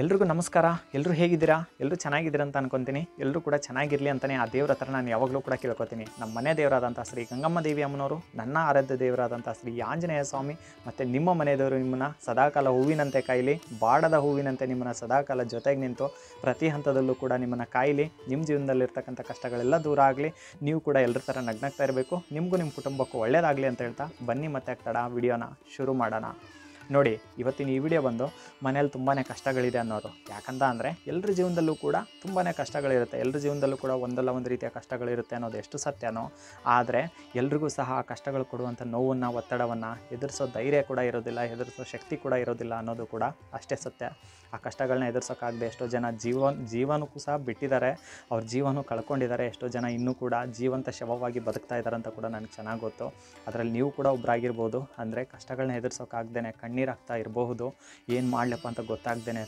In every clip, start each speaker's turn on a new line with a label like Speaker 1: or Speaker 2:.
Speaker 1: ಎಲ್ರಿಗೂ ನಮಸ್ಕಾರ. ಎಲ್ಲರೂ ಹೇಗಿದ್ದೀರಾ? ಎಲ್ಲರೂ ಚೆನ್ನಾಗಿದ್ದೀರಾ ಅಂತ ಅನ್ಕೊತೀನಿ. ಎಲ್ಲರೂ ಕೂಡ ಚೆನ್ನಾಗಿರಲಿ ಅಂತಲೇ ಆ ದೇವ್ರ ಹತ್ರ ನಾನು ಯಾವಾಗಲೂ ಕೂಡ ಕೇಳ್ಕೊತೀನಿ. ನಮ್ಮ ಮನೆ ದೇವರಾದಂಥ ಶ್ರೀ ಗಂಗಮ್ಮ ದೇವಿ ಅಮ್ಮನವರು, ನನ್ನ ಆರಾಧ್ಯ ದೇವರಾದಂಥ ಶ್ರೀ ಆಂಜನೇಯ ಸ್ವಾಮಿ ಮತ್ತು ನಿಮ್ಮ ಮನೆ ದೇವರು ನಿಮ್ಮನ್ನು ಸದಾಕಾಲ ಹೂವಿನಂತೆ ಕಾಯಲಿ, ಬಾಡದ ಹೂವಿನಂತೆ ನಿಮ್ಮನ್ನು ಸದಾಕಾಲ ಜೊತೆಗೆ ನಿಂತು ಪ್ರತಿ ಹಂತದಲ್ಲೂ ಕೂಡ ನಿಮ್ಮನ್ನು ಕಾಯಲಿ. ನಿಮ್ಮ ಜೀವನದಲ್ಲಿರ್ತಕ್ಕಂಥ ಕಷ್ಟಗಳೆಲ್ಲ ದೂರ ಆಗಲಿ. ನೀವು ಕೂಡ ಎಲ್ಲರ ಥರ ನಗ್ನಗ್ತಾ ಇರಬೇಕು. ನಿಮಗೂ ನಿಮ್ಮ ಕುಟುಂಬಕ್ಕೂ ಒಳ್ಳೆಯದಾಗಲಿ ಅಂತ ಹೇಳ್ತಾ ಬನ್ನಿ ಮತ್ತೆ ತಡ ವಿಡಿಯೋನ ಶುರು ಮಾಡೋಣ. ನೋಡಿ, ಇವತ್ತಿನ ಈ ವಿಡಿಯೋ ಬಂದು ಮನೇಲಿ ತುಂಬಾ ಕಷ್ಟಗಳಿದೆ ಅನ್ನೋರು. ಯಾಕಂತ ಅಂದರೆ ಎಲ್ಲರ ಜೀವನದಲ್ಲೂ ಕೂಡ ತುಂಬಾ ಕಷ್ಟಗಳಿರುತ್ತೆ. ಎಲ್ಲರ ಜೀವನದಲ್ಲೂ ಕೂಡ ಒಂದಲ್ಲ ಒಂದು ರೀತಿಯ ಕಷ್ಟಗಳಿರುತ್ತೆ ಅನ್ನೋದು ಎಷ್ಟು ಸತ್ಯನೋ, ಆದರೆ ಎಲ್ರಿಗೂ ಸಹ ಆ ಕಷ್ಟಗಳು ಕೊಡುವಂಥ ನೋವನ್ನು, ಒತ್ತಡವನ್ನು ಎದುರಿಸೋ ಧೈರ್ಯ ಕೂಡ ಇರೋದಿಲ್ಲ, ಎದುರಿಸೋ ಶಕ್ತಿ ಕೂಡ ಇರೋದಿಲ್ಲ ಅನ್ನೋದು ಕೂಡ ಅಷ್ಟೇ ಸತ್ಯ. ಆ ಕಷ್ಟಗಳನ್ನ ಎದುರಿಸೋಕ್ಕಾಗದೆ ಎಷ್ಟೋ ಜನ ಜೀವನಕ್ಕೂ ಸಹ ಬಿಟ್ಟಿದ್ದಾರೆ, ಅವ್ರ ಜೀವನ ಕಳ್ಕೊಂಡಿದ್ದಾರೆ. ಎಷ್ಟೋ ಜನ ಇನ್ನೂ ಕೂಡ ಜೀವಂತ ಶವವಾಗಿ ಬದುಕ್ತಾ ಇದ್ದಾರೆ ಅಂತ ಕೂಡ ನನಗೆ ಚೆನ್ನಾಗಿ ಗೊತ್ತು. ಅದರಲ್ಲಿ ನೀವು ಕೂಡ ಒಬ್ಬರಾಗಿರ್ಬೋದು. ಅಂದರೆ ಕಷ್ಟಗಳನ್ನ ಎದುರಿಸೋಕ್ಕಾಗ್ದೇ ಕಣ್ಣೀರಾಗ್ತಾ ಇರಬಹುದು, ಏನು ಮಾಡಲಪ್ಪ ಅಂತ ಗೊತ್ತಾಗ್ದೇ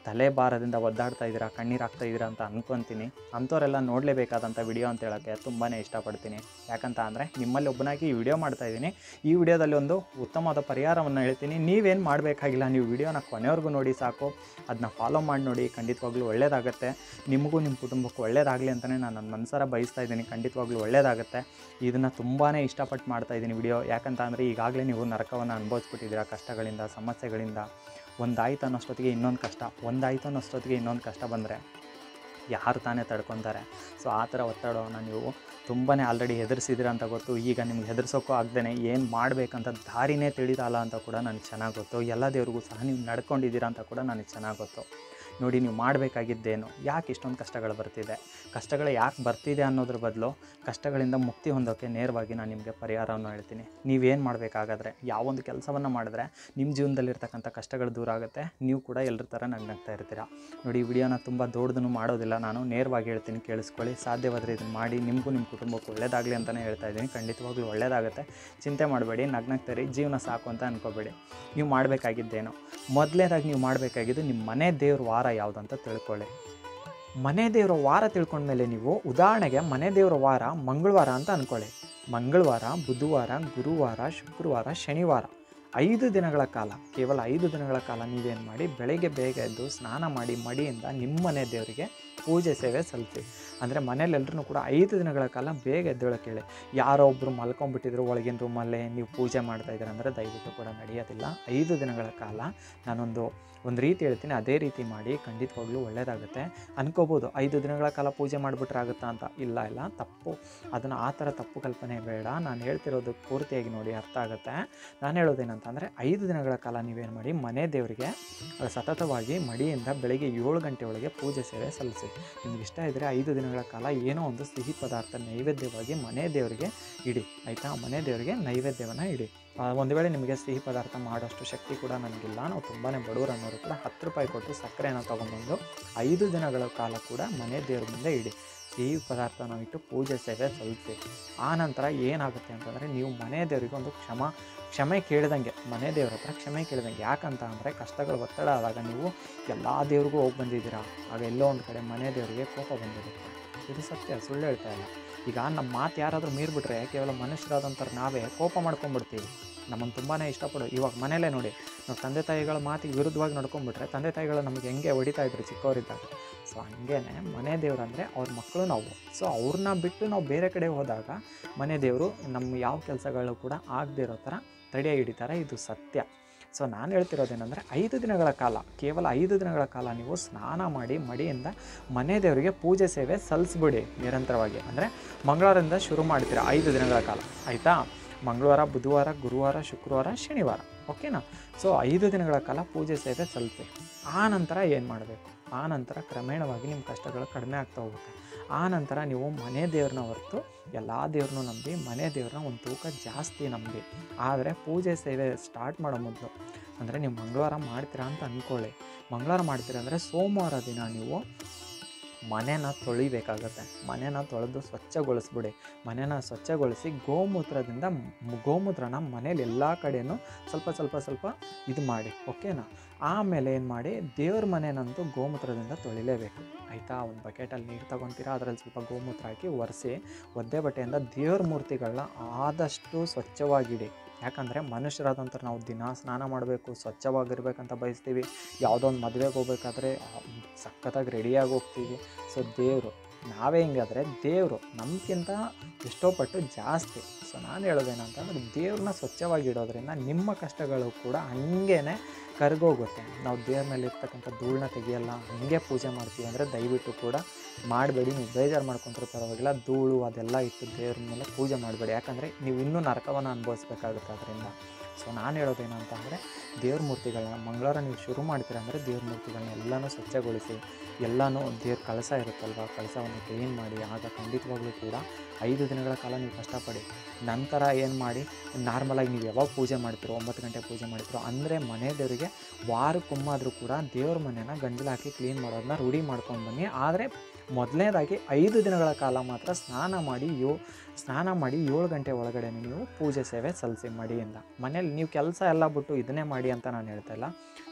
Speaker 1: ತಲೆ ಭಾರದಿಂದ ಒದ್ದಾಡ್ತಾ ಇದ್ದೀರಾ, ಕಣ್ಣೀರಾಗ್ತಾ ಇದ್ದೀರಾ ಅಂತ ಅಂದ್ಕೊತೀನಿ. ಅಂಥವರೆಲ್ಲ ನೋಡಲೇಬೇಕಾದಂಥ ವಿಡಿಯೋ ಅಂತ ಹೇಳೋಕ್ಕೆ ತುಂಬಾ ಇಷ್ಟಪಡ್ತೀನಿ. ಯಾಕಂತ ಅಂದರೆ ನಿಮ್ಮಲ್ಲಿ ಒಬ್ಬನಾಗಿ ಈ ವಿಡಿಯೋ ಮಾಡ್ತಾಯಿದ್ದೀನಿ. ಈ ವಿಡಿಯೋದಲ್ಲಿ ಒಂದು ಉತ್ತಮವಾದ ಪರಿಹಾರವನ್ನು ಹೇಳ್ತೀನಿ. ನೀವೇನು ಮಾಡಬೇಕಾಗಿಲ್ಲ, ನೀವು ವಿಡಿಯೋನ ಕೊನೆವರೆಗೂ ನೋಡಿ ಸಾಕು. ಅದನ್ನ ಫಾಲೋ ಮಾಡಿ ನೋಡಿ, ಖಂಡಿತವಾಗ್ಲೂ ಒಳ್ಳೆಯದಾಗುತ್ತೆ. ನಿಮಗೂ ನಿಮ್ಮ ಕುಟುಂಬಕ್ಕೂ ಒಳ್ಳೆಯದಾಗಲಿ ಅಂತಲೇ ನಾನು ನನ್ನ ಮನಸಾರ ಬಯಸ್ತಾ ಇದ್ದೀನಿ. ಖಂಡಿತವಾಗ್ಲೂ ಒಳ್ಳೆಯದಾಗುತ್ತೆ. ಇದನ್ನು ತುಂಬಾ ಇಷ್ಟಪಟ್ಟು ಮಾಡ್ತಾಯಿದ್ದೀನಿ ವಿಡಿಯೋ. ಯಾಕಂತ ಅಂದರೆ ಈಗಾಗಲೇ ನೀವು ನರಕವನ್ನು ಅನುಭವಿಸ್ಬಿಟ್ಟಿದ್ದೀರಾ, ಕಷ್ಟಗಳಿಂದ, ಸಮಸ್ಯೆಗಳಿಂದ. ಒಂದಾಯ್ತು ಅನ್ನೋಷ್ಟೊತ್ತಿಗೆ ಇನ್ನೊಂದು ಕಷ್ಟ, ಒಂದಾಯ್ತು ಅನ್ನೋಷ್ಟೊತ್ತಿಗೆ ಇನ್ನೊಂದು ಕಷ್ಟ ಬಂದರೆ ಯಾರು ತಾನೇ ತಡ್ಕೊತಾರೆ? ಸೊ ಆ ಥರ ಒತ್ತಡವನ್ನು ನೀವು ತುಂಬಾ ಆಲ್ರೆಡಿ ಹೆದರಿಸಿದ್ದೀರ ಅಂತ ಗೊತ್ತು. ಈಗ ನಿಮ್ಗೆ ಹೆದರ್ಸೋಕ್ಕೂ ಆಗ್ದೇ ಏನು ಮಾಡಬೇಕಂತ ದಾರಿನೇ ತಿಳಿದಲ್ಲ ಅಂತ ಕೂಡ ನನಗೆ ಚೆನ್ನಾಗಿ ಗೊತ್ತು. ಎಲ್ಲ ದೇವ್ರಿಗೂ ಸಹ ನೀವು ನಡ್ಕೊಂಡಿದ್ದೀರಾ ಅಂತ ಕೂಡ ನನಗೆ ಚೆನ್ನಾಗಿ ಗೊತ್ತು. ನೋಡಿ, ನೀವು ಮಾಡಬೇಕಾಗಿದ್ದೇನು, ಯಾಕೆ ಇಷ್ಟೊಂದು ಕಷ್ಟಗಳು ಬರ್ತಿದೆ, ಕಷ್ಟಗಳು ಯಾಕೆ ಬರ್ತಿದೆ ಅನ್ನೋದ್ರ ಬದಲು ಕಷ್ಟಗಳಿಂದ ಮುಕ್ತಿ ಹೊಂದೋಕ್ಕೆ ನೇರವಾಗಿ ನಾನು ನಿಮಗೆ ಪರಿಹಾರವನ್ನು ಹೇಳ್ತೀನಿ. ನೀವೇನು ಮಾಡಬೇಕಾಗಾದ್ರೆ, ಯಾವೊಂದು ಕೆಲಸವನ್ನು ಮಾಡಿದ್ರೆ ನಿಮ್ಮ ಜೀವನದಲ್ಲಿರ್ತಕ್ಕಂಥ ಕಷ್ಟಗಳು ದೂರ ಆಗುತ್ತೆ, ನೀವು ಕೂಡ ಎಲ್ಲರ ಥರ ನಗ್ನಗ್ತಾ ಇರ್ತೀರಾ. ನೋಡಿ, ಈ ವಿಡಿಯೋನ ತುಂಬ ದೊಡ್ಡದನ್ನು ಮಾಡೋದಿಲ್ಲ, ನಾನು ನೇರವಾಗಿ ಹೇಳ್ತೀನಿ, ಕೇಳಿಸ್ಕೊಳ್ಳಿ. ಸಾಧ್ಯವಾದರೆ ಇದನ್ನು ಮಾಡಿ, ನಿಮಗೂ ನಿಮ್ಮ ಕುಟುಂಬಕ್ಕೂ ಒಳ್ಳೆಯದಾಗಲಿ ಅಂತಲೇ ಹೇಳ್ತಾ ಇದ್ದೀನಿ. ಖಂಡಿತವಾಗ್ಲೂ ಒಳ್ಳೆಯದಾಗುತ್ತೆ. ಚಿಂತೆ ಮಾಡಬೇಡಿ, ನಗ್ನಗ್ತಾರಿ, ಜೀವನ ಸಾಕು ಅಂತ ಅಂದ್ಕೋಬೇಡಿ. ನೀವು ಮಾಡಬೇಕಾಗಿದ್ದೇನು, ಮೊದಲನೇದಾಗಿ ನೀವು ಮಾಡಬೇಕಾಗಿದ್ದು ನಿಮ್ಮ ಮನೆ ದೇವ್ರ ವಾರ ಯಾವುದು ಅಂತ ತಿಳ್ಕೊಳ್ಳಿ. ಮನೆ ದೇವರ ವಾರ ತಿಳ್ಕೊಂಡ್ಮೇಲೆ ನೀವು ಉದಾಹರಣೆಗೆ ಮನೆ ದೇವರ ವಾರ ಮಂಗಳವಾರ ಅಂತ ಅಂದ್ಕೊಳ್ಳಿ. ಮಂಗಳವಾರ, ಬುಧವಾರ, ಗುರುವಾರ, ಶುಕ್ರವಾರ, ಶನಿವಾರ 5 ದಿನಗಳ ಕಾಲ, ಕೇವಲ 5 ದಿನಗಳ ಕಾಲ ನೀವೇನು ಮಾಡಿ, ಬೆಳಗ್ಗೆ ಬೇಗ ಎದ್ದು ಸ್ನಾನ ಮಾಡಿ ಮಡಿಯಿಂದ ನಿಮ್ಮ ಮನೆ ದೇವರಿಗೆ ಪೂಜೆ ಸೇವೆ ಸಲ್ಲಿಸಿ. ಅಂದರೆ ಮನೇಲೆಲ್ಲರೂ ಕೂಡ 5 ದಿನಗಳ ಕಾಲ ಬೇಗ ಎದ್ದೇಳಕ್ಕೆ ಹೇಳಿ. ಯಾರೋ ಒಬ್ಬರು ಮಲ್ಕೊಂಡ್ಬಿಟ್ಟಿದ್ರು ಒಳಗಿನ ರೂಮಲ್ಲೇ ನೀವು ಪೂಜೆ ಮಾಡ್ತಾಯಿದ್ದೀರ ಅಂದರೆ ದಯವಿಟ್ಟು ಕೂಡ ನಡೆಯೋದಿಲ್ಲ. 5 ದಿನಗಳ ಕಾಲ ನಾನೊಂದು ರೀತಿ ಹೇಳ್ತೀನಿ, ಅದೇ ರೀತಿ ಮಾಡಿ. ಖಂಡಿತವಾಗ್ಲೂ ಒಳ್ಳೆಯದಾಗುತ್ತೆ. ಅನ್ಕೋಬೋದು 5 ದಿನಗಳ ಕಾಲ ಪೂಜೆ ಮಾಡಿಬಿಟ್ರೆ ಆಗುತ್ತಾ ಅಂತ. ಇಲ್ಲ, ತಪ್ಪು. ಅದನ್ನು ಆ ಥರ ತಪ್ಪು ಕಲ್ಪನೆ ಬೇಡ. ನಾನು ಹೇಳ್ತಿರೋದು ಪೂರ್ತಿಯಾಗಿ ನೋಡಿ, ಅರ್ಥ ಆಗುತ್ತೆ. ನಾನು ಹೇಳೋದೇನಂತಂದರೆ 5 ದಿನಗಳ ಕಾಲ ನೀವೇನು ಮಾಡಿ, ಮನೆ ದೇವರಿಗೆ ಸತತವಾಗಿ ಮಡಿಯಿಂದ ಬೆಳಗ್ಗೆ 7 ಗಂಟೆ ಒಳಗೆ ಪೂಜೆ ಸೇವೆ ಸಲ್ಲಿಸಿ. ನಿಮ್ಗೆ ಇಷ್ಟ ಇದ್ದರೆ 5 ದಿನಗಳ ಕಾಲ ಏನೋ ಒಂದು ಸಿಹಿ ಪದಾರ್ಥ ನೈವೇದ್ಯವಾಗಿ ಮನೆ ದೇವರಿಗೆ ಇಡಿ, ಆಯಿತಾ? ಮನೆ ದೇವರಿಗೆ ನೈವೇದ್ಯವನ್ನು ಇಡಿ. ಒಂದು ವೇಳೆ ನಿಮಗೆ ಸಿಹಿ ಪದಾರ್ಥ ಮಾಡೋಷ್ಟು ಶಕ್ತಿ ಕೂಡ ನನಗಿಲ್ಲ, ನಾವು ತುಂಬಾ ಬಡವರು ಅನ್ನೋರು ಕೂಡ 10 ರೂಪಾಯಿ ಕೊಟ್ಟು ಸಕ್ಕರೆಯನ್ನು ತೊಗೊಂಬಂದು 5 ದಿನಗಳ ಕಾಲ ಕೂಡ ಮನೆ ದೇವ್ರ ಮುಂದೆ ಇಡಿ. ಸಿಹಿ ಪದಾರ್ಥನ ಇಟ್ಟು ಪೂಜೆ ಸೇವೆ ಸಲ್ಲಿಸಿ. ಆ ನಂತರ ಏನಾಗುತ್ತೆ ಅಂತಂದರೆ, ನೀವು ಮನೆ ದೇವರಿಗೆ ಒಂದು ಕ್ಷಮೆ ಕೇಳಿದಂಗೆ, ಮನೆ ದೇವ್ರ ಹತ್ರ ಕ್ಷಮೆ ಕೇಳಿದಂಗೆ. ಯಾಕಂತ ಅಂದರೆ ಕಷ್ಟಗಳು ಒತ್ತಡ ಆದಾಗ ನೀವು ಎಲ್ಲ ದೇವ್ರಿಗೂ ಹೋಗಿ ಬಂದಿದ್ದೀರಾ, ಆಗ ಎಲ್ಲೋ ಒಂದು ಕಡೆ ಮನೆ ದೇವರಿಗೆ ಕೋಪ ಬಂದಿರುತ್ತೆ. ಇದು ಸತ್ಯ, ಸುಳ್ಳು ಹೇಳ್ತಾ ಇಲ್ಲ. ಈಗ ನಮ್ಮ ಮಾತು ಯಾರಾದರೂ ಮೀರಿಬಿಟ್ರೆ ಕೇವಲ ಮನುಷ್ಯರಾದಂಥ ನಾವೇ ಕೋಪ ಮಾಡ್ಕೊಂಡ್ಬಿಡ್ತೀವಿ. ನಮ್ಮನ್ನು ತುಂಬಾ ಇಷ್ಟಪಡೋ ಇವಾಗ ಮನೇಲೇ ನೋಡಿ, ನಾವು ತಂದೆ ತಾಯಿಗಳ ಮಾತಿಗೆ ವಿರುದ್ಧವಾಗಿ ನಡ್ಕೊಂಡ್ಬಿಟ್ರೆ ತಂದೆ ತಾಯಿಗಳು ನಮಗೆ ಹೆಂಗೆ ಹೊಡಿತಾ ಇದ್ರು ಚಿಕ್ಕವರಿದ್ದಾಗ. ಸೊ ಹಂಗೇ ಮನೆ ದೇವ್ರಂದರೆ ಅವ್ರ ಮಕ್ಕಳು ನಾವು. ಸೊ ಅವ್ರನ್ನ ಬಿಟ್ಟು ನಾವು ಬೇರೆ ಕಡೆ ಹೋದಾಗ ಮನೆ ದೇವರು ನಮ್ಮ ಯಾವ ಕೆಲಸಗಳು ಕೂಡ ಆಗದೇ ಇರೋ ಥರ ತಡೆಯ ಹಿಡಿತಾರೆ. ಇದು ಸತ್ಯ. ಸೊ ನಾನು ಹೇಳ್ತಿರೋದೇನೆಂದರೆ 5 ದಿನಗಳ ಕಾಲ, ಕೇವಲ 5 ದಿನಗಳ ಕಾಲ ನೀವು ಸ್ನಾನ ಮಾಡಿ ಮಡಿಯಿಂದ ಮನೆ ದೇವರಿಗೆ ಪೂಜೆ ಸೇವೆ ಸಲ್ಲಿಸ್ಬಿಡಿ ನಿರಂತರವಾಗಿ. ಅಂದರೆ ಮಂಗಳವಾರದಿಂದ ಶುರು ಮಾಡ್ತೀರಾ 5 ದಿನಗಳ ಕಾಲ, ಆಯಿತಾ? ಮಂಗಳವಾರ, ಬುಧವಾರ, ಗುರುವಾರ, ಶುಕ್ರವಾರ, ಶನಿವಾರ, ಓಕೆನಾ? ಸೊ 5 ದಿನಗಳ ಕಾಲ ಪೂಜೆ ಸೇವೆ ಸಲ್ಲಿಸಿ. ಆ ನಂತರ ಏನು ಮಾಡಬೇಕು? ಆ ನಂತರ ಕ್ರಮೇಣವಾಗಿ ನಿಮ್ಮ ಕಷ್ಟಗಳು ಕಡಿಮೆ ಆಗ್ತಾ ಹೋಗುತ್ತೆ. ಆ ನಂತರ ನೀವು ಮನೆ ದೇವ್ರನ್ನ ಹೊರತು ಎಲ್ಲ ದೇವ್ರನ್ನೂ ನಂಬಿ, ಮನೆ ದೇವ್ರನ್ನ ಒಂದು ತೂಕ ಜಾಸ್ತಿ ನಂಬಿ. ಆದರೆ ಪೂಜೆ ಸೇವೆ ಸ್ಟಾರ್ಟ್ ಮಾಡೋ ಮೊದಲು, ಅಂದರೆ ನೀವು ಮಂಗಳವಾರ ಮಾಡ್ತೀರಾ ಅಂತ ಅಂದ್ಕೊಳ್ಳಿ. ಮಂಗಳವಾರ ಮಾಡ್ತೀರಾ ಅಂದರೆ ಸೋಮವಾರ ದಿನ ನೀವು ಮನೇನ ತೊಳಿಬೇಕಾಗತ್ತೆ. ಮನೇನ ತೊಳೆದು ಸ್ವಚ್ಛಗೊಳಿಸ್ಬಿಡಿ. ಮನೇನ ಸ್ವಚ್ಛಗೊಳಿಸಿ ಗೋಮೂತ್ರನ ಮನೇಲಿ ಎಲ್ಲ ಕಡೆಯೂ ಸ್ವಲ್ಪ ಇದು ಮಾಡಿ, ಓಕೆನಾ? ಆಮೇಲೆ ಏನು ಮಾಡಿ, ದೇವ್ರ ಮನೆಯಂತೂ ಗೋಮೂತ್ರದಿಂದ ತೊಳಿಲೇಬೇಕು, ಆಯಿತಾ? ಒಂದು ಬಕೆಟಲ್ಲಿ ನೀರು ತೊಗೊತೀರಾ, ಅದರಲ್ಲಿ ಸ್ವಲ್ಪ ಗೋಮೂತ್ರ ಹಾಕಿ ಒರೆಸಿ ಒದ್ದೆ ಬಟ್ಟೆಯಿಂದ ದೇವ್ರ ಮೂರ್ತಿಗಳನ್ನ ಆದಷ್ಟು ಸ್ವಚ್ಛವಾಗಿಡಿ, ಯಾಕಂದರೆ ಮನುಷ್ಯರಾದಂಥ ನಾವು ದಿನ ಸ್ನಾನ ಮಾಡಬೇಕು, ಸ್ವಚ್ಛವಾಗಿರ್ಬೇಕಂತ ಬಯಸ್ತೀವಿ. ಯಾವುದೋ ಒಂದು ಮದುವೆಗೆ ಹೋಗ್ಬೇಕಾದ್ರೆ ಸಖತ್ತಾಗಿ ರೆಡಿಯಾಗಿ ಹೋಗ್ತೀವಿ. ಸೊ ದೇವರು ನಾವೇ ಹಿಂಗಾದರೆ ದೇವರು ನಮಗಿಂತ ಎಷ್ಟೋ ಪಟ್ಟು ಜಾಸ್ತಿ. ಸೊ ನಾನು ಹೇಳೋದೇನಂತಂದರೆ ದೇವ್ರನ್ನ ಸ್ವಚ್ಛವಾಗಿ ಇಡೋದ್ರಿಂದ ನಿಮ್ಮ ಕಷ್ಟಗಳು ಕೂಡ ಹಂಗೇ ಕರಗೋಗುತ್ತೆ. ನಾವು ದೇವ್ರ ಮೇಲೆ ಇರ್ತಕ್ಕಂಥ ಧೂಳನ್ನ ತೆಗಿಯಲ್ಲ, ಹಾಗೆ ಪೂಜೆ ಮಾಡ್ತೀವಿ ಅಂದರೆ ದಯವಿಟ್ಟು ಕೂಡ ಮಾಡಬೇಡಿ. ನೀವು ಬೇಜಾರು ಮಾಡ್ಕೊಂಡ್ರೆ ಪರವಾಗಿಲ್ಲ, ಧೂಳು ಅದೆಲ್ಲ ಇಟ್ಟು ದೇವ್ರ ಮೇಲೆ ಪೂಜೆ ಮಾಡಬೇಡಿ. ಯಾಕಂದರೆ ನೀವು ಇನ್ನೂ ನರಕವನ್ನು ಅನುಭವಿಸ್ಬೇಕಾಗುತ್ತೆ ಅದರಿಂದ. ಸೊ ನಾನು ಹೇಳೋದೇನಂತ ಅಂದರೆ ದೇವ್ರ ಮೂರ್ತಿಗಳನ್ನ ಮಂಗಳವಾರ ನೀವು ಶುರು ಮಾಡ್ತೀರ ಅಂದರೆ ದೇವ್ರ ಮೂರ್ತಿಗಳನ್ನ ಎಲ್ಲನೂ ಸ್ವಚ್ಛಗೊಳಿಸಿ, ಎಲ್ಲನೂ ದೇವ್ರ ಕಳಸ ಇರುತ್ತಲ್ವ, ಕಳಸವನ್ನು ಕ್ಲೀನ್ ಮಾಡಿ. ಆಗ ಖಂಡಿತವಾಗ್ಲೂ ಕೂಡ 5 ದಿನಗಳ ಕಾಲ ನೀವು ಕಷ್ಟಪಡಿ. ನಂತರ ಏನು ಮಾಡಿ, ನಾರ್ಮಲಾಗಿ ನೀವು ಯಾವಾಗ ಪೂಜೆ ಮಾಡ್ತೀರೋ 9 ಗಂಟೆ ಪೂಜೆ ಮಾಡ್ತೀರೋ ಅಂದರೆ ಮನೆ ದೇವರಿಗೆ ವಾರಕ್ಕೊಮ್ಮಾದರೂ ಕೂಡ ದೇವ್ರ ಮನೆನ ಗಂಜಲು ಹಾಕಿ ಕ್ಲೀನ್ ಮಾಡೋದನ್ನ ರೂಢಿ ಮಾಡ್ಕೊಂಡು ಬನ್ನಿ. ಆದರೆ ಮೊದಲನೇದಾಗಿ 5 ದಿನಗಳ ಕಾಲ ಮಾತ್ರ ಸ್ನಾನ ಮಾಡಿ 7 ಗಂಟೆ ಒಳಗಡೆ ನೀವು ಪೂಜೆ ಸೇವೆ ಸಲ್ಲಿಸಿ ಮಾಡಿ ಅಂತ. ಮನೇಲಿ ನೀವು ಕೆಲಸ ಎಲ್ಲ ಬಿಟ್ಟು ಇದನ್ನೇ ಮಾಡಿ ಅಂತ ನಾನು ಹೇಳ್ತಾ ಇಲ್ಲ.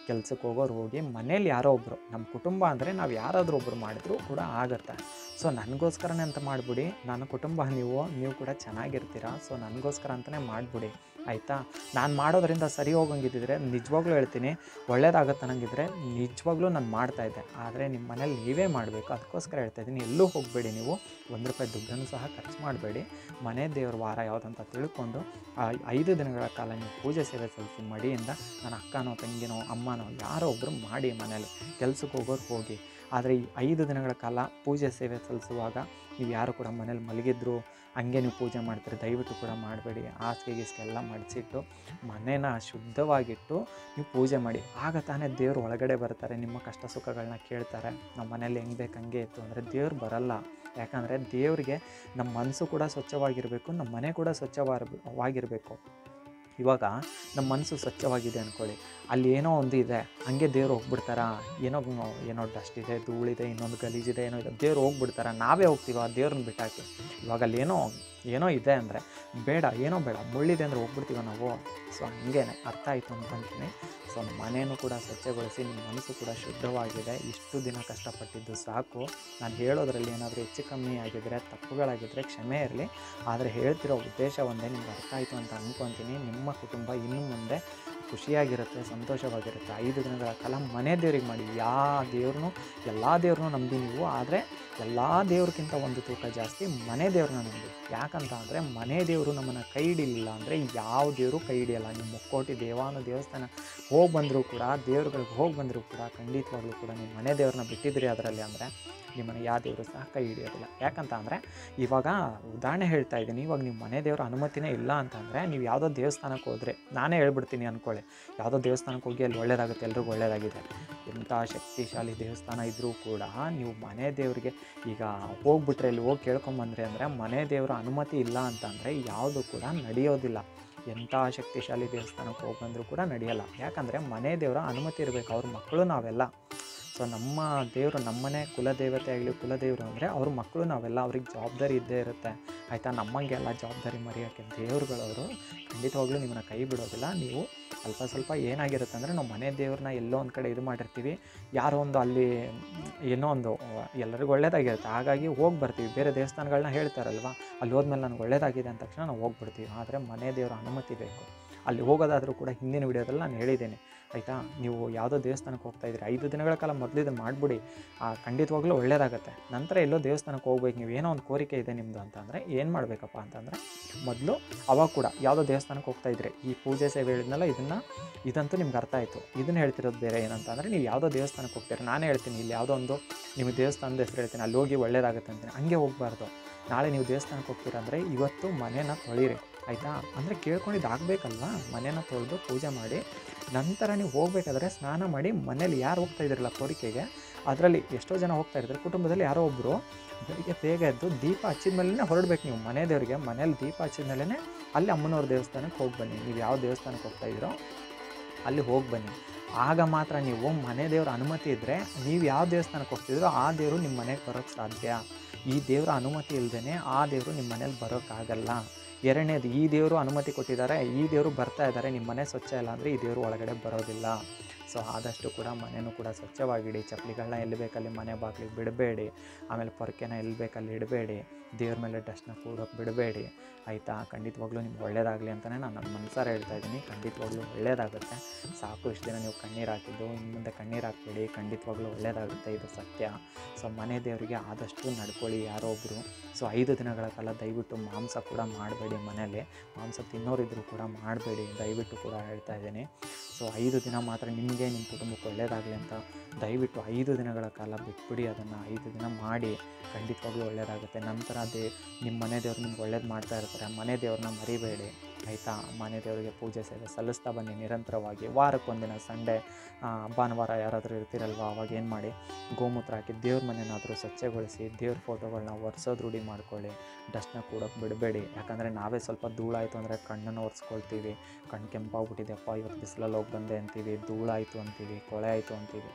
Speaker 1: ಕೆಲಸಕ್ಕೆ ಹೋಗೋರು ಹೋಗಿ, ಮನೇಲಿ ಯಾರೋ ಒಬ್ಬರು, ನಮ್ಮ ಕುಟುಂಬ ಅಂದರೆ ನಾವು ಯಾರಾದರೂ ಒಬ್ಬರು ಮಾಡಿದ್ರು ಕೂಡ ಆಗುತ್ತೆ. ಸೊ ನನಗೋಸ್ಕರನೇ ಅಂತ ಮಾಡಿಬಿಡಿ. ನನ್ನ ಕುಟುಂಬ ನೀವು ಕೂಡ ಚೆನ್ನಾಗಿರ್ತೀರ. ಸೊ ನನಗೋಸ್ಕರ ಅಂತಲೇ ಮಾಡಿಬಿಡಿ, ಆಯಿತಾ. ನಾನು ಮಾಡೋದರಿಂದ ಸರಿ ಹೋಗಂಗಿದ್ದಿದ್ರೆ ನಿಜವಾಗ್ಲೂ ಹೇಳ್ತೀನಿ, ಒಳ್ಳೇದಾಗತ್ತೆ ಅನ್ನಂಗಿದ್ರೆ ನಿಜವಾಗ್ಲೂ ನಾನು ಮಾಡ್ತಾಯಿದ್ದೆ. ಆದರೆ ನಿಮ್ಮ ಮನೇಲಿ ನೀವೇ ಮಾಡಬೇಕು. ಅದಕ್ಕೋಸ್ಕರ ಹೇಳ್ತಾಯಿದ್ದೀನಿ, ಎಲ್ಲೂ ಹೋಗಬೇಡಿ. ನೀವು ₹1 ದುಡ್ಡನ್ನು ಸಹ ಖರ್ಚು ಮಾಡಬೇಡಿ. ಮನೆ ದೇವ್ರ ವಾರ ಯಾವುದಂತ ತಿಳ್ಕೊಂಡು 5 ದಿನಗಳ ಕಾಲ ನೀವು ಪೂಜೆ ಸೇವೆ ಸಲ್ಲಿಸಿ ಮಡಿಯಿಂದ. ನನ್ನ ಅಕ್ಕನೋ ತಂಗಿನೋ ಅಮ್ಮನೋ ಯಾರೋ ಒಬ್ಬರು ಮಾಡಿ. ಮನೇಲಿ ಕೆಲ್ಸಕ್ಕೆ ಹೋಗೋರು ಹೋಗಿ. ಆದರೆ ಈ 5 ದಿನಗಳ ಕಾಲ ಪೂಜೆ ಸೇವೆ ಸಲ್ಲಿಸುವಾಗ ನೀವು ಯಾರು ಕೂಡ ಮನೇಲಿ ಮಲಗಿದ್ರು ಹಂಗೆ ನೀವು ಪೂಜೆ ಮಾಡ್ತೀರಿ, ದಯವಿಟ್ಟು ಕೂಡ ಮಾಡಬೇಡಿ. ಹಾಸಿಗೆ ಎಲ್ಲ ಮಡಿಸಿಟ್ಟು ಮನೇನ ಶುದ್ಧವಾಗಿಟ್ಟು ನೀವು ಪೂಜೆ ಮಾಡಿ. ಆಗ ತಾನೇ ದೇವ್ರು ಒಳಗಡೆ ಬರ್ತಾರೆ, ನಿಮ್ಮ ಕಷ್ಟ ಸುಖಗಳನ್ನ ಕೇಳ್ತಾರೆ. ನಮ್ಮ ಮನೇಲಿ ಹೆಂಗೆ ಬೇಕು ಹಂಗೆ ಇತ್ತು ಅಂದರೆ ದೇವ್ರು ಬರಲ್ಲ. ಯಾಕಂದರೆ ದೇವರಿಗೆ ನಮ್ಮ ಮನಸ್ಸು ಕೂಡ ಸ್ವಚ್ಛವಾಗಿರಬೇಕು, ನಮ್ಮ ಮನೆ ಕೂಡ ಸ್ವಚ್ಛವಾಗಿರಬೇಕು. ಇವಾಗ ನಮ್ಮ ಮನಸ್ಸು ಸ್ವಚ್ಛವಾಗಿದೆ ಅಂದ್ಕೊಳ್ಳಿ, ಅಲ್ಲಿ ಏನೋ ಒಂದು ಇದೆ, ಹಂಗೆ ದೇವ್ರು ಹೋಗ್ಬಿಡ್ತಾರಾ? ಏನೋ ಡಸ್ಟ್ ಇದೆ, ಧೂಳಿದೆ, ಇನ್ನೊಂದು ಗಲೀಜಿದೆ, ಏನೋ ಇದೆ, ದೇವ್ರು ಹೋಗ್ಬಿಡ್ತಾರ? ನಾವೇ ಹೋಗ್ತೀವ ದೇವ್ರನ್ನ ಬಿಟ್ಟಾಕಿ? ಇವಾಗ ಅಲ್ಲಿ ಏನೋ ಇದೆ ಅಂದರೆ ಬೇಡ, ಏನೋ ಬೇಡ, ಮುಳ್ಳಿದೆ ಅಂದರೆ ಹೋಗ್ಬಿಡ್ತೀವ ನಾವು. ಸೊ ಹಂಗೇ ಅರ್ಥ ಆಯಿತು ಅಂದ್ಕೊಂತೀನಿ. ಸೊ ಮನೆಯೂ ಕೂಡ ಸ್ವಚ್ಛಗೊಳಿಸಿ, ನಿಮ್ಮ ಮನಸ್ಸು ಕೂಡ ಶುದ್ಧವಾಗಿದೆ. ಇಷ್ಟು ದಿನ ಕಷ್ಟಪಟ್ಟಿದ್ದು ಸಾಕು. ನಾನು ಹೇಳೋದ್ರಲ್ಲಿ ಏನಾದರೂ ಹೆಚ್ಚು ಕಮ್ಮಿ ಆಗಿದ್ದರೆ, ತಪ್ಪುಗಳಾಗಿದ್ದರೆ ಕ್ಷಮೆ ಇರಲಿ. ಆದರೆ ಹೇಳ್ತಿರೋ ಉದ್ದೇಶ ಒಂದೇ, ನಿಮ್ಗೆ ಅರ್ಥ ಆಯಿತು ಅಂತ ಅಂದ್ಕೊತೀನಿ. ನಿಮ್ಮ ಕುಟುಂಬ ಇನ್ನು ಮುಂದೆ ಖುಷಿಯಾಗಿರುತ್ತೆ, ಸಂತೋಷವಾಗಿರುತ್ತೆ. 5 ದಿನಗಳ ಕಾಲ ಮನೆ ದೇವ್ರಿಗೆ ಮಾಡಿ. ಎಲ್ಲ ದೇವ್ರನ್ನೂ ನಂಬಿ ನೀವು, ಆದರೆ ಎಲ್ಲ ದೇವ್ರಿಗಿಂತ ಒಂದು ತೂಕ ಜಾಸ್ತಿ ಮನೆ ದೇವ್ರನ್ನ ನಂಬಿ. ಯಾಕಂತ ಅಂದರೆ ಮನೆ ದೇವರು ನಮ್ಮನ್ನು ಕೈ ಹಿಡಿಲಿಲ್ಲ ಅಂದರೆ ಯಾವ ದೇವರು ಕೈ ಹಿಡಿಯಲ್ಲ. ನೀವು ಮುಕ್ಕೋಟಿ ದೇವಸ್ಥಾನ ಹೋಗಿ ಬಂದರೂ ಕೂಡ, ದೇವ್ರುಗಳಿಗೆ ಹೋಗಿ ಬಂದರೂ ಕೂಡ ಖಂಡಿತವಾಗ್ಲೂ ಕೂಡ ನೀವು ಮನೆ ದೇವ್ರನ್ನ ಬಿಟ್ಟಿದ್ರಿ ಅದರಲ್ಲಿ ಅಂದರೆ ನಿಮ್ಮನ್ನು ಯಾವ ದೇವರು ಸಹ ಕೈ ಹಿಡಿಯೋದಿಲ್ಲ. ಯಾಕಂತ ಅಂದರೆ ಇವಾಗ ಉದಾಹರಣೆ ಹೇಳ್ತಾ ಇದ್ದೀನಿ, ಇವಾಗ ನೀವು ಮನೆ ದೇವರ ಅನುಮತಿನೇ ಇಲ್ಲ ಅಂತಂದರೆ ನೀವು ಯಾವುದೋ ದೇವಸ್ಥಾನಕ್ಕೆ ಹೋದರೆ, ನಾನೇ ಹೇಳ್ಬಿಡ್ತೀನಿ ಅಂದ್ಕೊಳ್ಳಿ, ಯಾವುದೋ ದೇವಸ್ಥಾನಕ್ಕೆ ಹೋಗಿ ಅಲ್ಲಿ ಒಳ್ಳೇದಾಗುತ್ತೆ, ಎಲ್ರಿಗೂ ಒಳ್ಳೇದಾಗಿದೆ. ಎಂಥ ಶಕ್ತಿಶಾಲಿ ದೇವಸ್ಥಾನ ಇದ್ದರೂ ಕೂಡ ನೀವು ಮನೆ ದೇವರಿಗೆ ಈಗ ಹೋಗ್ಬಿಟ್ರೆ, ಇಲ್ಲಿ ಹೋಗಿ ಕೇಳ್ಕೊಂಬಂದ್ರಿ ಅಂದರೆ ಮನೆ ದೇವರ ಅನುಮತಿ ಇಲ್ಲ ಅಂತಂದರೆ ಯಾವುದು ಕೂಡ ನಡೆಯೋದಿಲ್ಲ. ಎಂಥ ಶಕ್ತಿಶಾಲಿ ದೇವಸ್ಥಾನಕ್ಕೆ ಹೋಗಿ ಬಂದರೂ ಕೂಡ ನಡೆಯಲ್ಲ. ಯಾಕಂದರೆ ಮನೆ ದೇವರ ಅನುಮತಿ ಇರಬೇಕು. ಅವ್ರ ಮಕ್ಕಳು ನಾವೆಲ್ಲ. ಸೊ ನಮ್ಮ ದೇವರು, ನಮ್ಮನೆ ಕುಲದೇವತೆ ಆಗಲಿ, ಕುಲದೇವರು ಅಂದರೆ ಅವ್ರ ಮಕ್ಕಳು ನಾವೆಲ್ಲ, ಅವ್ರಿಗೆ ಜವಾಬ್ದಾರಿ ಇದ್ದೇ ಇರುತ್ತೆ, ಆಯಿತಾ. ನಮ್ಮಂಗೆ ಎಲ್ಲ ಜವಾಬ್ದಾರಿ ಮರೆಯೋಕ್ಕೆ ದೇವ್ರುಗಳವರು ಖಂಡಿತವಾಗ್ಲೂ ನಿಮ್ಮನ್ನು ಕೈ ಬಿಡೋದಿಲ್ಲ. ನೀವು ಸ್ವಲ್ಪ ಏನಾಗಿರುತ್ತೆ ಅಂದರೆ, ನಾವು ಮನೆ ದೇವ್ರನ್ನ ಎಲ್ಲೋ ಒಂದು ಕಡೆ ಇದು ಮಾಡಿರ್ತೀವಿ, ಯಾರೋ ಒಂದು ಅಲ್ಲಿ ಏನೋ ಒಂದು ಎಲ್ಲರಿಗೂ ಒಳ್ಳೇದಾಗಿರುತ್ತೆ, ಹಾಗಾಗಿ ಹೋಗಿ ಬರ್ತೀವಿ. ಬೇರೆ ದೇವಸ್ಥಾನಗಳನ್ನ ಹೇಳ್ತಾರಲ್ವ, ಅಲ್ಲಿ ಹೋದ್ಮೇಲೆ ನನಗೆ ಒಳ್ಳೇದಾಗಿದೆ ಅಂದ ತಕ್ಷಣ ನಾವು ಹೋಗ್ಬಿಡ್ತೀವಿ. ಆದರೆ ಮನೆ ದೇವರ ಅನುಮತಿ ಬೇಕು. ಅಲ್ಲಿ ಹೋಗೋದಾದರೂ ಕೂಡ ಹಿಂದಿನ ವಿಡಿಯೋದಲ್ಲಿ ನಾನು ಹೇಳಿದ್ದೇನೆ, ಆಯಿತಾ. ನೀವು ಯಾವುದೋ ದೇವಸ್ಥಾನಕ್ಕೆ ಹೋಗ್ತಾಯಿದ್ರಿ, 5 ದಿನಗಳ ಕಾಲ ಮೊದಲು ಇದನ್ನು ಮಾಡಿಬಿಡಿ, ಖಂಡಿತವಾಗ್ಲೂ ಒಳ್ಳೇದಾಗುತ್ತೆ. ನಂತರ ಎಲ್ಲೋ ದೇವಸ್ಥಾನಕ್ಕೆ ಹೋಗ್ಬೇಕು, ನೀವು ಏನೋ ಒಂದು ಕೋರಿಕೆ ಇದೆ ನಿಮ್ಮದು ಅಂತಂದರೆ ಏನು ಮಾಡಬೇಕಪ್ಪ ಅಂತಂದರೆ, ಮೊದಲು ಅವಾಗ ಕೂಡ ಯಾವುದೋ ದೇವಸ್ಥಾನಕ್ಕೆ ಹೋಗ್ತಾಯಿದ್ರಿ, ಈ ಪೂಜೆ ಸೇವೆ ಹೇಳಿದ್ನಲ್ಲ, ಇದಂತೂ ನಿಮ್ಗೆ ಅರ್ಥ ಆಯಿತು. ಇದನ್ನು ಹೇಳ್ತಿರೋದು ಬೇರೆ ಏನಂತಂದರೆ, ನೀವು ಯಾವುದೋ ದೇವಸ್ಥಾನಕ್ಕೆ ಹೋಗ್ತೀರಿ, ನಾನೇ ಹೇಳ್ತೀನಿ ಇಲ್ಲಿ ಯಾವುದೋ ಒಂದು ನಿಮಗೆ ದೇವಸ್ಥಾನದ ಹೆಸರು ಹೇಳ್ತೀನಿ, ಅಲ್ಲಿ ಹೋಗಿ ಒಳ್ಳೇದಾಗುತ್ತೆ ಅಂತೀನಿ, ಹಂಗೆ ಹೋಗಬಾರ್ದು. ನಾಳೆ ನೀವು ದೇವಸ್ಥಾನಕ್ಕೆ ಹೋಗ್ತೀರಂದರೆ ಇವತ್ತು ಮನೇನ ತೊಳಿರಿ, ಆಯಿತಾ. ಅಂದರೆ ಕೇಳ್ಕೊಂಡಿದ್ದು ಆಗಬೇಕಲ್ವ, ಮನೇನ ತೊಳೆದು ಪೂಜೆ ಮಾಡಿ ನಂತರ ನೀವು ಹೋಗಬೇಕಾದ್ರೆ ಸ್ನಾನ ಮಾಡಿ. ಮನೇಲಿ ಯಾರು ಹೋಗ್ತಾ ಇದ್ರಲ್ಲ ಕೋರಿಕೆಗೆ, ಅದರಲ್ಲಿ ಎಷ್ಟೋ ಜನ ಹೋಗ್ತಾ ಇರ್ತಾರೆ, ಕುಟುಂಬದಲ್ಲಿ ಯಾರೋ ಒಬ್ಬರು ಬೆಳಿಗ್ಗೆ ಬೇಗ ಎದ್ದು ದೀಪ ಹಚ್ಚಿದ ಮೇಲೇ ಹೊರಡ್ಬೇಕು. ನೀವು ಮನೆ ದೇವರಿಗೆ ಮನೇಲಿ ದೀಪ ಹಚ್ಚಿದ ಮೇಲೇ ಅಲ್ಲಿ ಅಮ್ಮನವ್ರ ದೇವಸ್ಥಾನಕ್ಕೆ ಹೋಗಿ ಬನ್ನಿ. ನೀವು ಯಾವ ದೇವಸ್ಥಾನಕ್ಕೆ ಹೋಗ್ತಾ ಇದ್ದೀರೋ ಅಲ್ಲಿ ಹೋಗಿ ಬನ್ನಿ. ಆಗ ಮಾತ್ರ ನೀವು ಮನೆ ದೇವರ ಅನುಮತಿ ಇದ್ದರೆ, ನೀವು ಯಾವ ದೇವಸ್ಥಾನಕ್ಕೆ ಹೋಗ್ತಿದ್ರೋ ಆ ದೇವರು ನಿಮ್ಮ ಮನೆಗೆ ಬರೋಕ್ಕೆ ಸಾಧ್ಯ. ಈ ದೇವರ ಅನುಮತಿ ಇಲ್ಲದೇ ಆ ದೇವರು ನಿಮ್ಮ ಮನೇಲಿ ಬರೋಕ್ಕಾಗಲ್ಲ. ಎರಡನೇದು, ಈ ದೇವರು ಅನುಮತಿ ಕೊಟ್ಟಿದ್ದಾರೆ, ಈ ದೇವರು ಬರ್ತಾ ಇದ್ದಾರೆ, ನಿಮ್ಮ ಮನೆ ಸ್ವಚ್ಛ ಇಲ್ಲ ಅಂದರೆ ಈ ದೇವರು ಒಳಗಡೆ ಬರೋದಿಲ್ಲ. ಸೊ ಆದಷ್ಟು ಕೂಡ ಮನೆಯೂ ಕೂಡ ಸ್ವಚ್ಛವಾಗಿಡಿ. ಚಪ್ಪಲಿಗಳನ್ನ ಎಲ್ಲಿ ಬೇಕಲ್ಲಿ ಮನೆ ಬಾಗಿಲಿಗೆ ಬಿಡಬೇಡಿ. ಆಮೇಲೆ ಪೊರಕೆನ ಎಲ್ಲಿ ಬೇಕಲ್ಲಿ ಇಡಬೇಡಿ. ದೇವ್ರ ಮೇಲೆ ಡಸ್ಟ್ನ ಕೂಡೋಕೆ ಬಿಡಬೇಡಿ, ಆಯಿತಾ? ಖಂಡಿತವಾಗ್ಲೂ ನಿಮ್ಗೆ ಒಳ್ಳೇದಾಗಲಿ ಅಂತಲೇ ನಾನು ನನ್ನ ಮನಸಾರ ಹೇಳ್ತಾ ಇದ್ದೀನಿ. ಖಂಡಿತವಾಗ್ಲೂ ಒಳ್ಳೇದಾಗುತ್ತೆ. ಸಾಕು ಇಷ್ಟು ದಿನ ನೀವು ಕಣ್ಣೀರು ಹಾಕಿದ್ದು, ಇನ್ನು ಮುಂದೆ ಕಣ್ಣೀರು ಹಾಕಬೇಡಿ. ಖಂಡಿತವಾಗ್ಲೂ ಒಳ್ಳೇದಾಗುತ್ತೆ, ಇದು ಸತ್ಯ. ಸೊ ಮನೆ ದೇವರಿಗೆ ಆದಷ್ಟು ನಡ್ಕೊಳ್ಳಿ ಯಾರೋ ಒಬ್ಬರು. ಸೊ 5 ದಿನಗಳ ಕಾಲ ದಯವಿಟ್ಟು ಮಾಂಸ ಕೂಡ ಮಾಡಬೇಡಿ. ಮನೇಲಿ ಮಾಂಸ ತಿನ್ನೋರಿದ್ದರೂ ಕೂಡ ಮಾಡಬೇಡಿ, ದಯವಿಟ್ಟು ಕೂಡ ಹೇಳ್ತಾ ಇದ್ದೀನಿ. ಸೊ 5 ದಿನ ಮಾತ್ರ ನಿಮಗೆ, ನಿಮ್ಮ ಕುಟುಂಬಕ್ಕೆ ಒಳ್ಳೆಯದಾಗಲಿ ಅಂತ ದಯವಿಟ್ಟು 5 ದಿನಗಳ ಕಾಲ ಬಿಟ್ಬಿಡಿ. ಅದನ್ನು 5 ದಿನ ಮಾಡಿ, ಖಂಡಿತವಾಗ್ಲೂ ಒಳ್ಳೆಯದಾಗುತ್ತೆ. ನಂತರ ನಿಮ್ಮ ಮನೆ ದೇವ್ರು ನಿಮ್ಗೆ ಒಳ್ಳೇದು ಮಾಡ್ತಾ ಇರ್ತಾರೆ. ಮನೆ ದೇವ್ರನ್ನ ಮರಿಬೇಡಿ, ಆಯಿತಾ? ಮನೆ ದೇವರಿಗೆ ಪೂಜೆ ಸೇವೆ ಸಲ್ಲಿಸ್ತಾ ಬನ್ನಿ ನಿರಂತರವಾಗಿ. ವಾರಕ್ಕೊಂದಿನ ಸಂಡೇ ಭಾನುವಾರ ಯಾರಾದರೂ ಇರ್ತಿರಲ್ವ, ಅವಾಗ ಏನು ಮಾಡಿ, ಗೋಮೂತ್ರ ಹಾಕಿ ದೇವ್ರ ಮನೆಯನ್ನಾದರೂ ಸ್ವಚ್ಛಗೊಳಿಸಿ. ದೇವ್ರ ಫೋಟೋಗಳನ್ನ ಒರೆಸೋದು ರೂಢಿ ಮಾಡ್ಕೊಳ್ಳಿ. ಡಸ್ಟ್ನ ಕೂಡೋಕೆ ಬಿಡಬೇಡಿ. ಯಾಕಂದರೆ ನಾವೇ ಸ್ವಲ್ಪ ಧೂಳಾಯಿತು ಅಂದರೆ ಕಣ್ಣನ್ನು ಒರೆಸ್ಕೊಳ್ತೀವಿ. ಕಣ್ಣು ಕೆಂಪಾಗ್ಬಿಟ್ಟಿದೆ, ಅಪ್ಪ ಇವತ್ತು ಬಿಸಿಲಲ್ಲಿ ಹೋಗಿ ಬಂದೆ ಅಂತೀವಿ, ಧೂಳಾಯಿತು ಅಂತೀವಿ, ಕೊಳೆ ಆಯಿತು ಅಂತೀವಿ.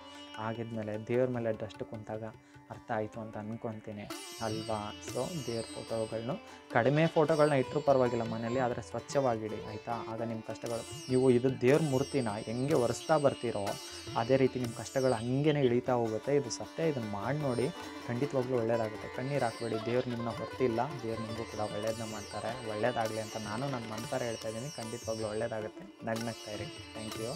Speaker 1: ಆಗಿದ್ಮೇಲೆ ದೇವ್ರ ಮೇಲೆ ಡಸ್ಟ್ ಕುಂತಾಗ ಅರ್ಥ ಆಯಿತು ಅಂತ ಅಂದ್ಕೊತೀನಿ ಅಲ್ವಾ? ಸೊ ದೇವ್ರ ಫೋಟೋಗಳನ್ನು, ಕಡಿಮೆ ಫೋಟೋಗಳನ್ನ ಇಟ್ಟರೂ ಪರವಾಗಿಲ್ಲ ಮನೇಲಿ, ಆದರೆ ಸ್ವಚ್ಛವಾಗಿಡಿ, ಆಯಿತಾ? ಆಗ ನಿಮ್ಮ ಕಷ್ಟಗಳು, ನೀವು ಇದು ದೇವ್ರ ಮೂರ್ತಿನ ಹೆಂಗೆ ಒರೆಸ್ತಾ ಬರ್ತೀರೋ ಅದೇ ರೀತಿ ನಿಮ್ಮ ಕಷ್ಟಗಳು ಹಂಗೇ ಇಳೀತಾ ಹೋಗುತ್ತೆ. ಇದು ಸತ್ಯ. ಇದನ್ನು ಮಾಡಿ ನೋಡಿ, ಖಂಡಿತವಾಗ್ಲೂ ಒಳ್ಳೆಯದಾಗುತ್ತೆ. ಕಣ್ಣೀರು ಹಾಕಬೇಡಿ. ದೇವ್ರು ನಿಮ್ಮನ್ನ ಹೊರ್ತಿಲ್ಲ, ದೇವ್ರು ನಿಮಗೂ ಕೂಡ ಒಳ್ಳೇದನ್ನ ಮಾಡ್ತಾರೆ. ಒಳ್ಳೇದಾಗಲಿ ಅಂತ ನಾನು ನನ್ನ ಮನಸಾರ ಹೇಳ್ತಾ ಇದ್ದೀನಿ. ಖಂಡಿತವಾಗ್ಲೂ ಒಳ್ಳೇದಾಗುತ್ತೆ. ನಗ್ನಗ್ತಾ ಇರಿ. Thank you.